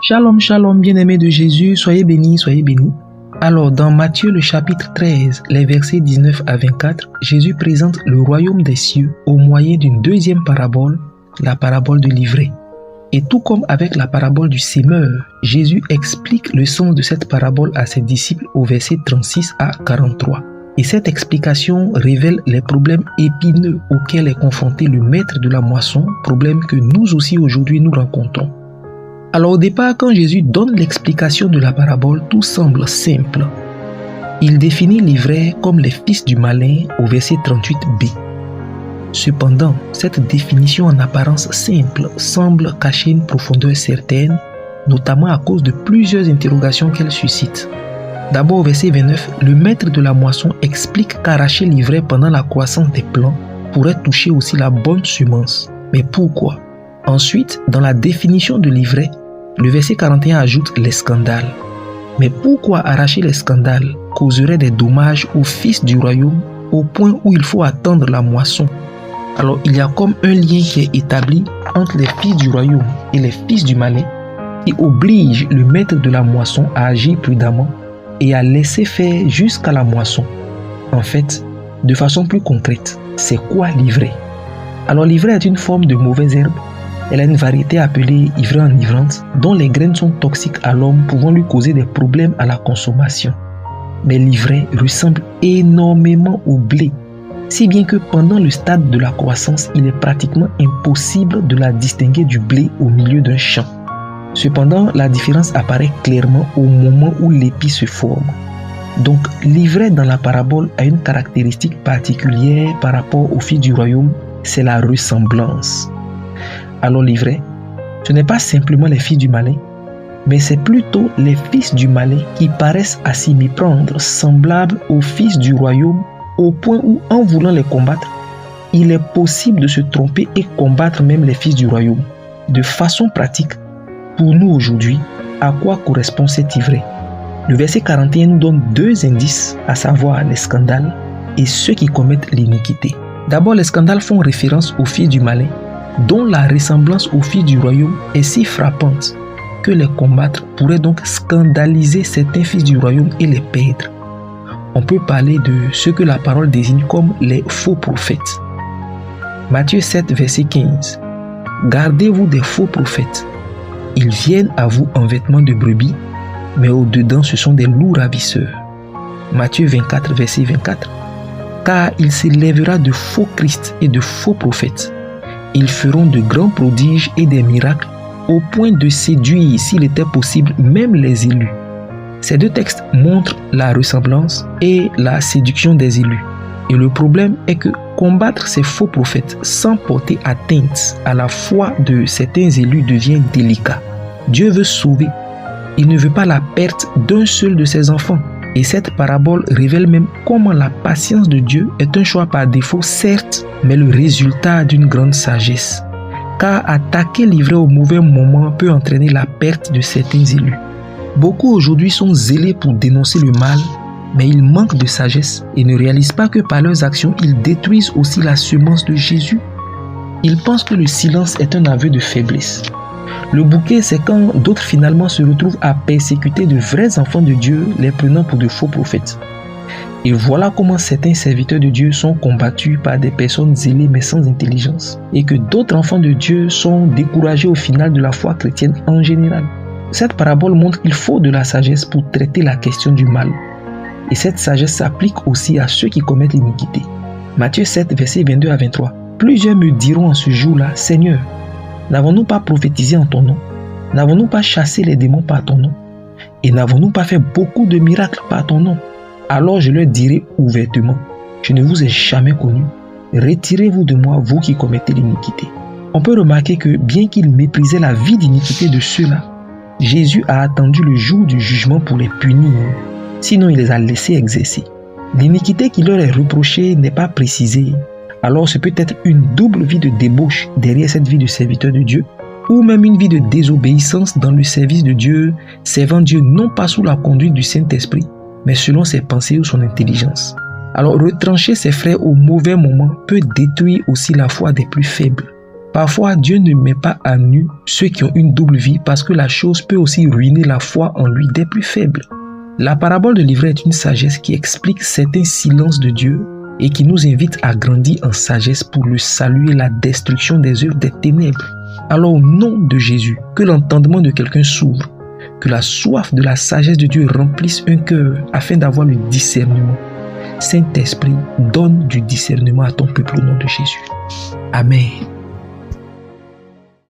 Shalom, shalom, bien-aimés de Jésus, soyez bénis, soyez bénis. Alors, dans Matthieu le chapitre 13, les versets 19 à 24, Jésus présente le royaume des cieux au moyen d'une deuxième parabole, la parabole de l'ivraie. Et tout comme avec la parabole du sémeur, Jésus explique le sens de cette parabole à ses disciples au verset 36 à 43. Et cette explication révèle les problèmes épineux auxquels est confronté le maître de la moisson, problème que nous aussi aujourd'hui nous rencontrons. Alors au départ, quand Jésus donne l'explication de la parabole, tout semble simple. Il définit l'ivraie comme les fils du malin au verset 38b. Cependant, cette définition en apparence simple semble cacher une profondeur certaine, notamment à cause de plusieurs interrogations qu'elle suscite. D'abord au verset 29, le maître de la moisson explique qu'arracher l'ivraie pendant la croissance des plants pourrait toucher aussi la bonne semence. Mais pourquoi? Ensuite, dans la définition de l'ivraie, le verset 41 ajoute les scandales. Mais pourquoi arracher les scandales causerait des dommages aux fils du royaume au point où il faut attendre la moisson? Alors il y a comme un lien qui est établi entre les fils du royaume et les fils du malin qui oblige le maître de la moisson à agir prudemment et à laisser faire jusqu'à la moisson. En fait, de façon plus concrète, c'est quoi l'ivraie? Alors l'ivraie est une forme de mauvaise herbe. Elle a une variété appelée ivraie enivrante dont les graines sont toxiques à l'homme, pouvant lui causer des problèmes à la consommation. Mais l'ivraie ressemble énormément au blé, si bien que pendant le stade de la croissance, il est pratiquement impossible de la distinguer du blé au milieu d'un champ. Cependant, la différence apparaît clairement au moment où l'épi se forme. Donc, l'ivraie dans la parabole a une caractéristique particulière par rapport aux fils du royaume, c'est la ressemblance. Alors l'ivraie, ce n'est pas simplement les fils du malin, mais c'est plutôt les fils du malin qui paraissent à s'y méprendre, semblables aux fils du royaume, au point où, en voulant les combattre, il est possible de se tromper et combattre même les fils du royaume. De façon pratique, pour nous aujourd'hui, à quoi correspond cette ivraie? Le verset 41 nous donne deux indices, à savoir les scandales et ceux qui commettent l'iniquité. D'abord, les scandales font référence aux fils du malin, dont la ressemblance aux fils du royaume est si frappante que les combattre pourrait donc scandaliser certains fils du royaume et les perdre. On peut parler de ce que la parole désigne comme les faux prophètes. Matthieu 7, verset 15. Gardez-vous des faux prophètes. Ils viennent à vous en vêtements de brebis, mais au-dedans ce sont des loups ravisseurs. Matthieu 24, verset 24. Car il s'élèvera de faux Christ et de faux prophètes. Ils feront de grands prodiges et des miracles au point de séduire, s'il était possible, même les élus. Ces deux textes montrent la ressemblance et la séduction des élus. Et le problème est que combattre ces faux prophètes sans porter atteinte à la foi de certains élus devient délicat. Dieu veut sauver. Il ne veut pas la perte d'un seul de ses enfants. Et cette parabole révèle même comment la patience de Dieu est un choix par défaut, certes, mais le résultat d'une grande sagesse. Car attaquer l'ivraie au mauvais moment peut entraîner la perte de certains élus. Beaucoup aujourd'hui sont zélés pour dénoncer le mal, mais ils manquent de sagesse et ne réalisent pas que par leurs actions, ils détruisent aussi la semence de Jésus. Ils pensent que le silence est un aveu de faiblesse. Le bouquet, c'est quand d'autres finalement se retrouvent à persécuter de vrais enfants de Dieu, les prenant pour de faux prophètes. Et voilà comment certains serviteurs de Dieu sont combattus par des personnes zélées mais sans intelligence, et que d'autres enfants de Dieu sont découragés au final de la foi chrétienne en général. Cette parabole montre qu'il faut de la sagesse pour traiter la question du mal. Et cette sagesse s'applique aussi à ceux qui commettent l'iniquité. Matthieu 7, versets 22 à 23. Plusieurs me diront en ce jour-là, Seigneur, n'avons-nous pas prophétisé en ton nom? N'avons-nous pas chassé les démons par ton nom? Et n'avons-nous pas fait beaucoup de miracles par ton nom? Alors je leur dirai ouvertement, je ne vous ai jamais connu. Retirez-vous de moi, vous qui commettez l'iniquité. On peut remarquer que bien qu'ils méprisaient la vie d'iniquité de ceux-là, Jésus a attendu le jour du jugement pour les punir. Sinon il les a laissés exercer. L'iniquité qui leur est reprochée n'est pas précisée. Alors ce peut être une double vie de débauche derrière cette vie de serviteur de Dieu, ou même une vie de désobéissance dans le service de Dieu, servant Dieu non pas sous la conduite du Saint-Esprit, mais selon ses pensées ou son intelligence. Alors retrancher ses frères au mauvais moment peut détruire aussi la foi des plus faibles. Parfois, Dieu ne met pas à nu ceux qui ont une double vie parce que la chose peut aussi ruiner la foi en lui des plus faibles. La parabole de l'ivraie est une sagesse qui explique certains silences de Dieu et qui nous invite à grandir en sagesse pour le salut et la destruction des œuvres des ténèbres. Alors au nom de Jésus, que l'entendement de quelqu'un s'ouvre, que la soif de la sagesse de Dieu remplisse un cœur afin d'avoir le discernement. Saint-Esprit, donne du discernement à ton peuple au nom de Jésus. Amen.